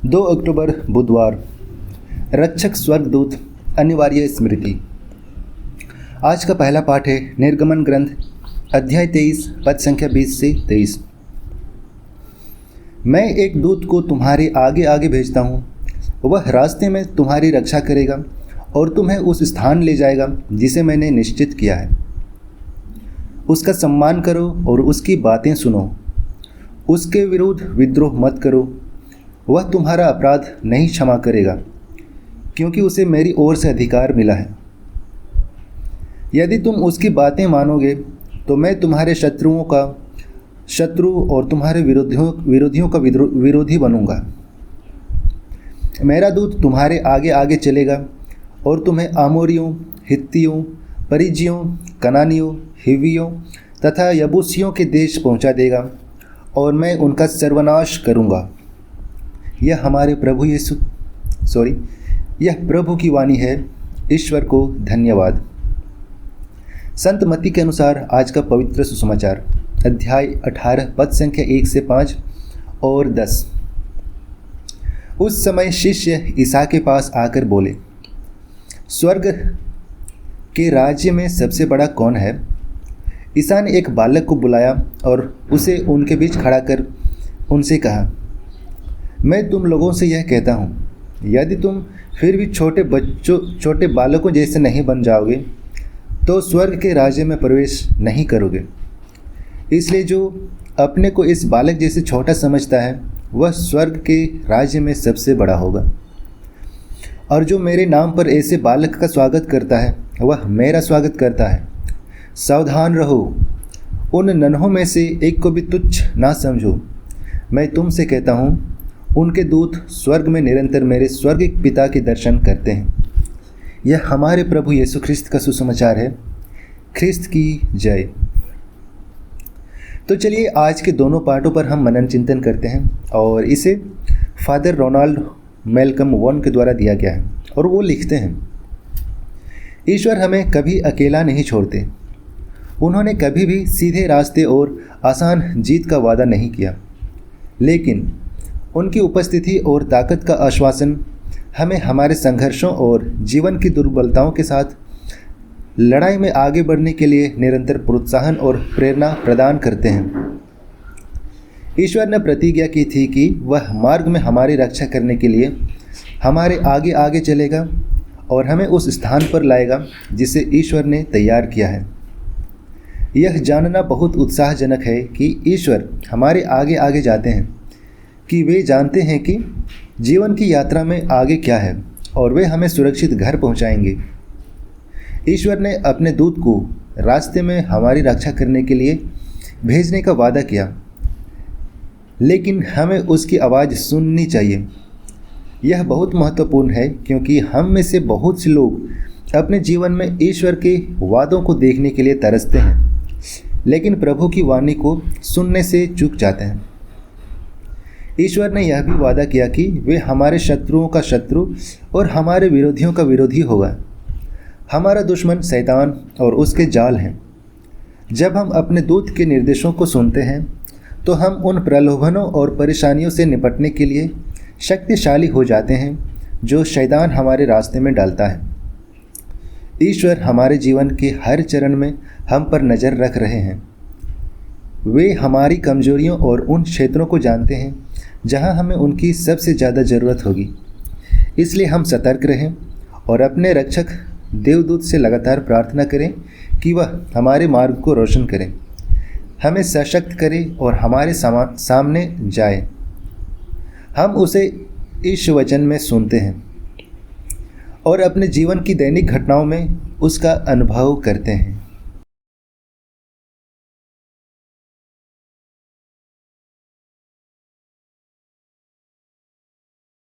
2 अक्टूबर बुधवार। रक्षक स्वर्गदूत अनिवार्य स्मृति। आज का पहला पाठ है निर्गमन ग्रंथ अध्याय 23 पद संख्या 20 से 23। मैं एक दूत को तुम्हारे आगे आगे भेजता हूँ, वह रास्ते में तुम्हारी रक्षा करेगा और तुम्हें उस स्थान ले जाएगा जिसे मैंने निश्चित किया है। उसका सम्मान करो और उसकी बातें सुनो। उसके विरुद्ध विद्रोह मत करो। वह तुम्हारा अपराध नहीं क्षमा करेगा, क्योंकि उसे मेरी ओर से अधिकार मिला है। यदि तुम उसकी बातें मानोगे तो मैं तुम्हारे शत्रु और तुम्हारे विरोधियों का विरोधी बनूंगा। मेरा दूत तुम्हारे आगे आगे चलेगा और तुम्हें आमोरियों, हित्तियों, परिज्जियों, कनानियों, हिव्वियों तथा यबूसियों के देश पहुंचा देगा और मैं उनका सर्वनाश करूंगा। यह प्रभु की वाणी है। ईश्वर को धन्यवाद। संत मत्ती के अनुसार आज का पवित्र सुसमाचार अध्याय 18 पद संख्या 1 से 5 और 10। उस समय शिष्य ईसा के पास आकर बोले, स्वर्ग के राज्य में सबसे बड़ा कौन है? ईसा ने एक बालक को बुलाया और उसे उनके बीच खड़ा कर उनसे कहा, मैं तुम लोगों से यह कहता हूँ, यदि तुम फिर भी छोटे बालकों जैसे नहीं बन जाओगे तो स्वर्ग के राज्य में प्रवेश नहीं करोगे। इसलिए जो अपने को इस बालक जैसे छोटा समझता है वह स्वर्ग के राज्य में सबसे बड़ा होगा। और जो मेरे नाम पर ऐसे बालक का स्वागत करता है वह मेरा स्वागत करता है। सावधान रहो, उन नन्हों में से एक को भी तुच्छ ना समझो। मैं तुमसे कहता हूँ, उनके दूत स्वर्ग में निरंतर मेरे स्वर्गिक पिता के दर्शन करते हैं। यह हमारे प्रभु यीशु ख्रिस्त का सुसमाचार है। ख्रिस्त की जय। तो चलिए आज के दोनों पाठों पर हम मनन चिंतन करते हैं और इसे फादर रोनाल्ड मेलकम वॉन के द्वारा दिया गया है और वो लिखते हैं, ईश्वर हमें कभी अकेला नहीं छोड़ते। उन्होंने कभी भी सीधे रास्ते और आसान जीत का वादा नहीं किया, लेकिन उनकी उपस्थिति और ताकत का आश्वासन हमें हमारे संघर्षों और जीवन की दुर्बलताओं के साथ लड़ाई में आगे बढ़ने के लिए निरंतर प्रोत्साहन और प्रेरणा प्रदान करते हैं। ईश्वर ने प्रतिज्ञा की थी कि वह मार्ग में हमारी रक्षा करने के लिए हमारे आगे आगे चलेगा और हमें उस स्थान पर लाएगा जिसे ईश्वर ने तैयार किया है। यह जानना बहुत उत्साहजनक है कि ईश्वर हमारे आगे आगे जाते हैं, कि वे जानते हैं कि जीवन की यात्रा में आगे क्या है और वे हमें सुरक्षित घर पहुंचाएंगे। ईश्वर ने अपने दूत को रास्ते में हमारी रक्षा करने के लिए भेजने का वादा किया, लेकिन हमें उसकी आवाज़ सुननी चाहिए। यह बहुत महत्वपूर्ण है क्योंकि हम में से बहुत से लोग अपने जीवन में ईश्वर के वादों को देखने के लिए तरसते हैं, लेकिन प्रभु की वाणी को सुनने से चूक जाते हैं। ईश्वर ने यह भी वादा किया कि वे हमारे शत्रुओं का शत्रु और हमारे विरोधियों का विरोधी होगा। हमारा दुश्मन शैतान और उसके जाल हैं। जब हम अपने दूत के निर्देशों को सुनते हैं तो हम उन प्रलोभनों और परेशानियों से निपटने के लिए शक्तिशाली हो जाते हैं जो शैतान हमारे रास्ते में डालता है। ईश्वर हमारे जीवन के हर चरण में हम पर नज़र रख रहे हैं। वे हमारी कमजोरियों और उन क्षेत्रों को जानते हैं जहां हमें उनकी सबसे ज़्यादा ज़रूरत होगी। इसलिए हम सतर्क रहें और अपने रक्षक देवदूत से लगातार प्रार्थना करें कि वह हमारे मार्ग को रोशन करें, हमें सशक्त करे और हमारे सामने जाए। हम उसे इस वचन में सुनते हैं और अपने जीवन की दैनिक घटनाओं में उसका अनुभव करते हैं।